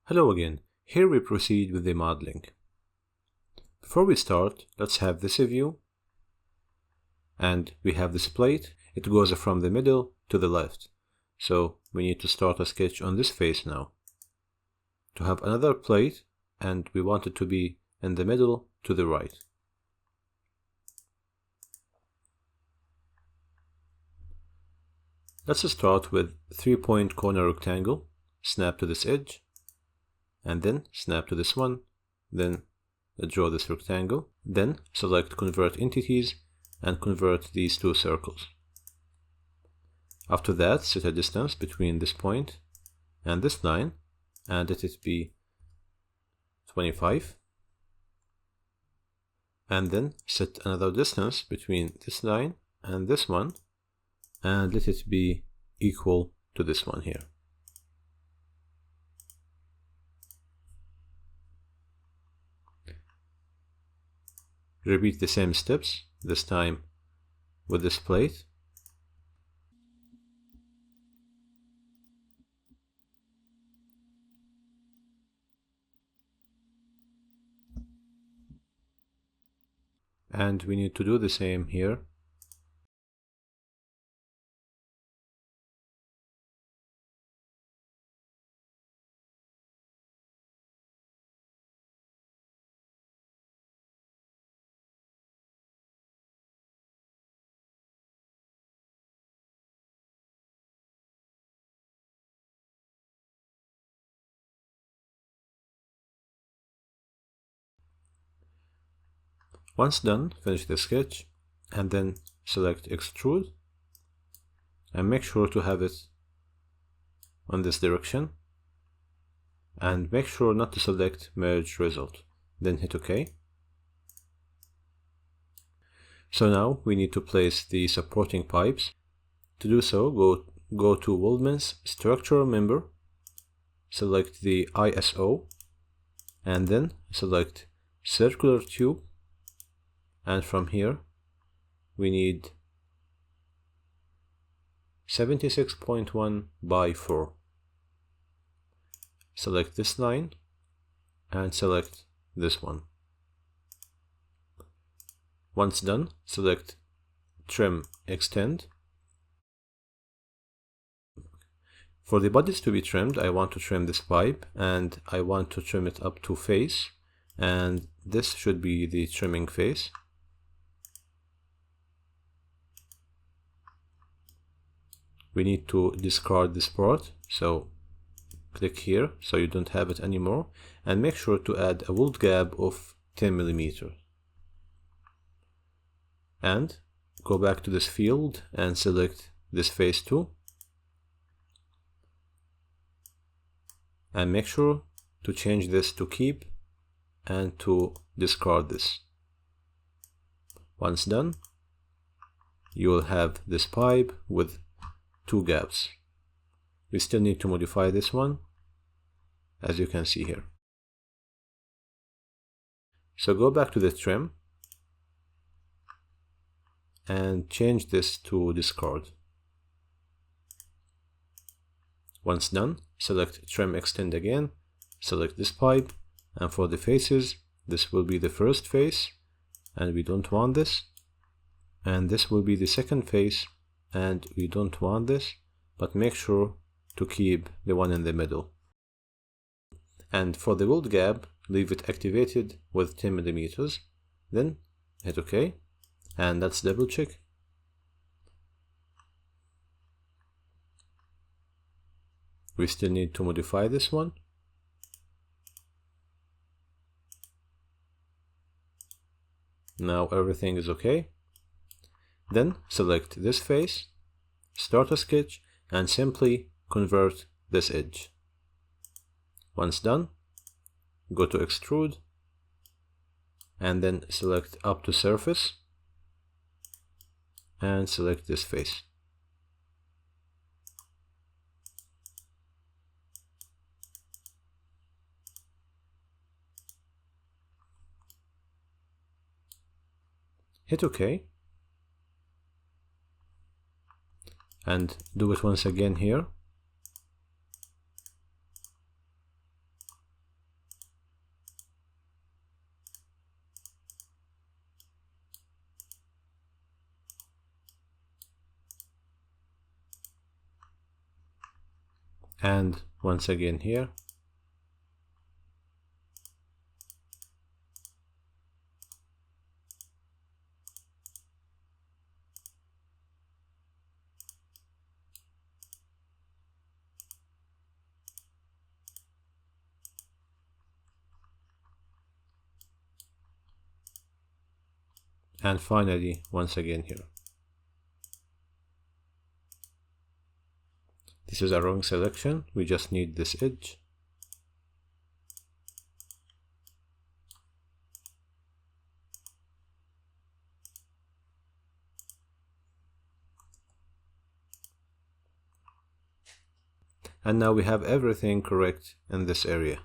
Hello again. Here we proceed with the modeling. Before we start, let's have this view. And we have this plate. It goes from the middle to the left. So we need to start a sketch on this face now. To have another plate, and we want it to be in the middle to the right. Let's start with 3-point corner rectangle. Snap to this edge. And then snap to this one, then draw this rectangle, then select convert entities and convert these two circles. After that, set a distance between this point and this line and let it be 25. And then set another distance between this line and this one and let it be equal to this one here. Repeat the same steps, this time with this plate. And we need to do the same here. Once done, finish the sketch and then select extrude and make sure to have it on this direction and make sure not to select merge result. Then hit OK. So now we need to place the supporting pipes. To do so, go to Weldments structural member, select the ISO and then select circular tube. And from here, we need 76.1 by 4. Select this line and select this one. Once done, select Trim Extend. For the bodies to be trimmed, I want to trim this pipe and I want to trim it up to face. And this should be the trimming face. We need to discard this part, so click here so you don't have it anymore and make sure to add a weld gap of 10 mm. And go back to this field and select this face too. And make sure to change this to keep and to discard this. Once done, you will have this pipe with 2 gaps. We still need to modify this one, as you can see here. So go back to the trim and change this to discard. Once done, select Trim Extend again, select this pipe, and for the faces, this will be the first face, and we don't want this. And this will be the second face, and we don't want this, but make sure to keep the one in the middle. And for the weld gap, leave it activated with 10 mm. Then hit OK, and let's double check. We still need to modify this one. Now everything is OK. Then select this face, start a sketch, and simply convert this edge. Once done, go to extrude, and then select up to surface, and select this face. Hit OK. And do it once again here. and once again here. And finally, once again here. This is a wrong selection. We just need this edge. And now we have everything correct in this area.